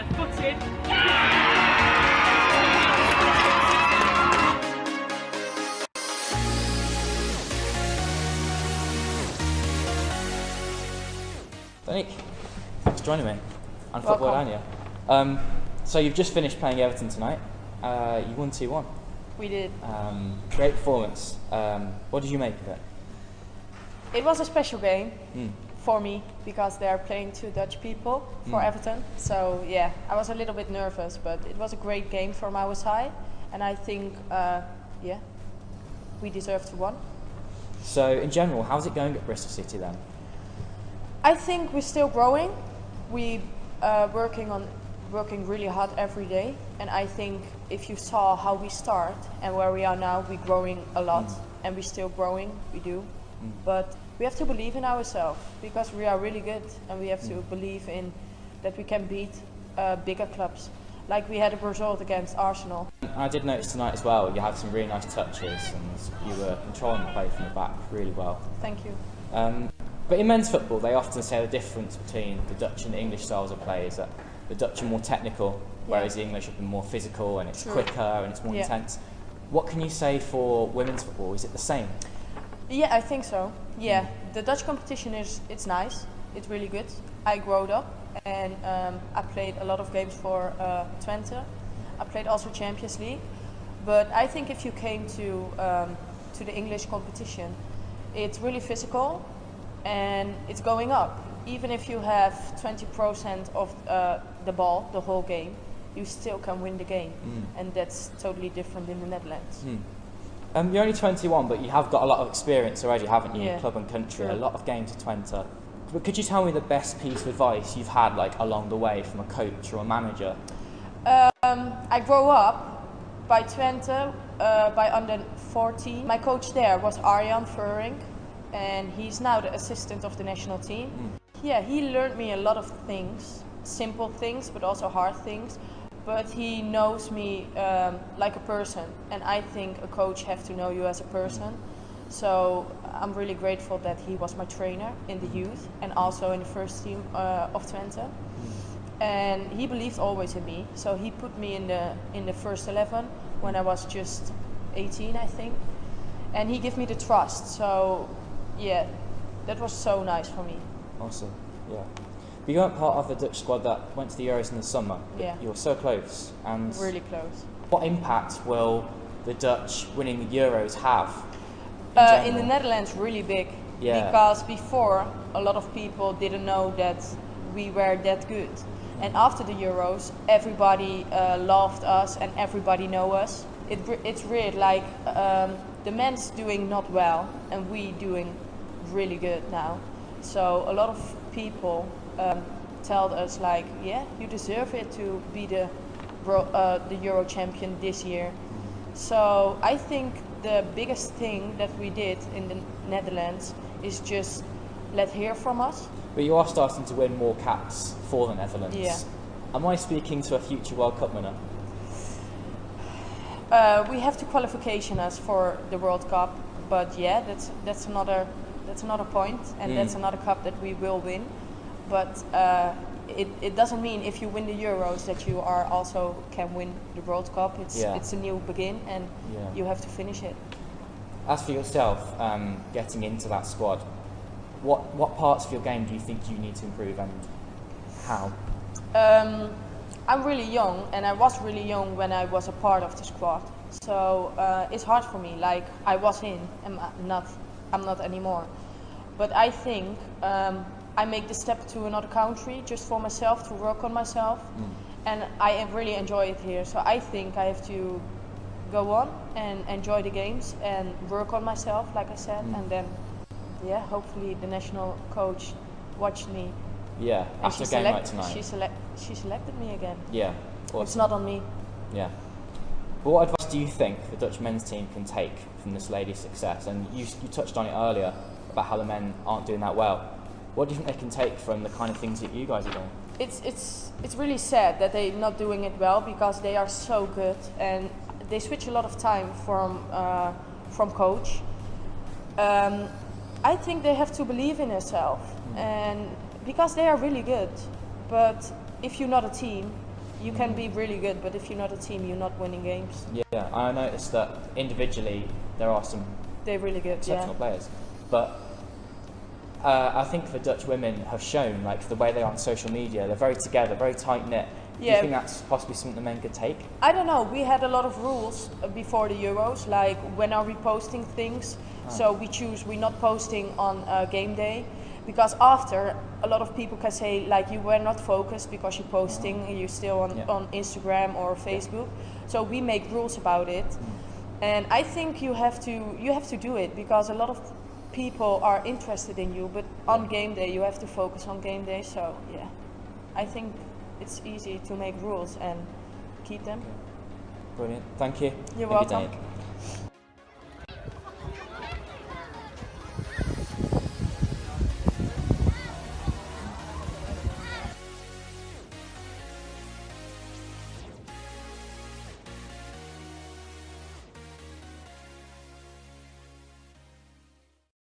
left foot in. Danique, thanks for joining me on Welcome. Football-Oranje. So you've just finished playing Everton tonight. You won 2-1. We did. Great performance. What did you make of it? It was a special game for me because they are playing two Dutch people for Everton. So yeah, I was a little bit nervous, but it was a great game from our side, and I think we deserved to win. So in general, how's it going at Bristol City then? I think we're still growing. We working really hard every day, and I think if you saw how we start and where we are now, we're growing a lot, and we're still growing. We do, but we have to believe in ourselves because we are really good, and we have to believe in that we can beat bigger clubs. Like we had a result against Arsenal. I did notice tonight as well. You had some really nice touches, and you were controlling the play from the back really well. Thank you. But in men's football, they often say the difference between the Dutch and the English styles of play is that the Dutch are more technical, whereas the English are more physical, and it's quicker and it's more intense. What can you say for women's football? Is it the same? Yeah, I think so. Yeah, the Dutch competition it's nice. It's really good. I grew up and I played a lot of games for Twente. I played also Champions League. But I think if you came to the English competition, it's really physical and it's going up. Even if you have 20% of the ball, the whole game, you still can win the game. And that's totally different in the Netherlands. You're only 21, but you have got a lot of experience already, haven't you? Yeah. Club and country, True. a lot of games at Twente. But could you tell me the best piece of advice you've had, like along the way, from a coach or a manager? I grew up by Twente, by under 14. My coach there was Arjan Vuring, and he's now the assistant of the national team. Yeah, he learned me a lot of things, simple things, but also hard things. But he knows me like a person, and I think a coach has to know you as a person. So I'm really grateful that he was my trainer in the youth and also in the first team of Twente. And he believed always in me, so he put me in the first 11 when I was just 18, I think. And he gave me the trust. So yeah, that was so nice for me. Awesome, yeah. You weren't part of the Dutch squad that went to the Euros in the summer. Yeah. You were so close. And Really close. what impact will the Dutch winning the Euros have? In the Netherlands, really big. Yeah. Because before, a lot of people didn't know that we were that good. And after the Euros, everybody loved us and everybody know us. It's weird, like the men's doing not well and we doing really good now. So a lot of people told us like, yeah, you deserve it to be the Euro champion this year. So I think the biggest thing that we did in the Netherlands is just let hear from us. But you are starting to win more caps for the Netherlands. Yeah. Am I speaking to a future World Cup winner? We have to qualification us for the World Cup, but yeah, that's another point, and that's another cup that we will win. But it doesn't mean if you win the Euros that you are also can win the World Cup. It's a new begin, and you have to finish it. As for yourself, getting into that squad, what parts of your game do you think you need to improve, and how? I'm really young, and I was really young when I was a part of the squad. So it's hard for me. Like I was in, and I'm not anymore. But I think I make the step to another country just for myself, to work on myself, and I really enjoy it here. So I think I have to go on and enjoy the games and work on myself, like I said, and then hopefully the national coach watched me. Yeah, after a game like tonight. She selected me again. Yeah, awesome. It's not on me. Yeah. But what advice do you think the Dutch men's team can take from this lady's success? And you touched on it earlier about how the men aren't doing that well. What do you think they can take from the kind of things that you guys are doing? It's really sad that they're not doing it well because they are so good and they switch a lot of time from coach. I think they have to believe in themselves and because they are really good. But if you're not a team, You can be really good, but if you're not a team, you're not winning games. Yeah, I noticed that individually there are some they're really good, exceptional players, but I think the Dutch women have shown, like the way they are on social media, they're very together, very tight knit. Do you think that's possibly something the men could take? I don't know. We had a lot of rules before the Euros, like when are we posting things? So we're not posting on game day, because after a lot of people can say like you were not focused because you're posting, you're still on Instagram or Facebook. So we make rules about it, and I think you have to do it because a lot of people are interested in you, but on game day you have to focus on game day. So yeah, I think it's easy to make rules and keep them. Brilliant. Thank you. You're Thank welcome. You, Danique.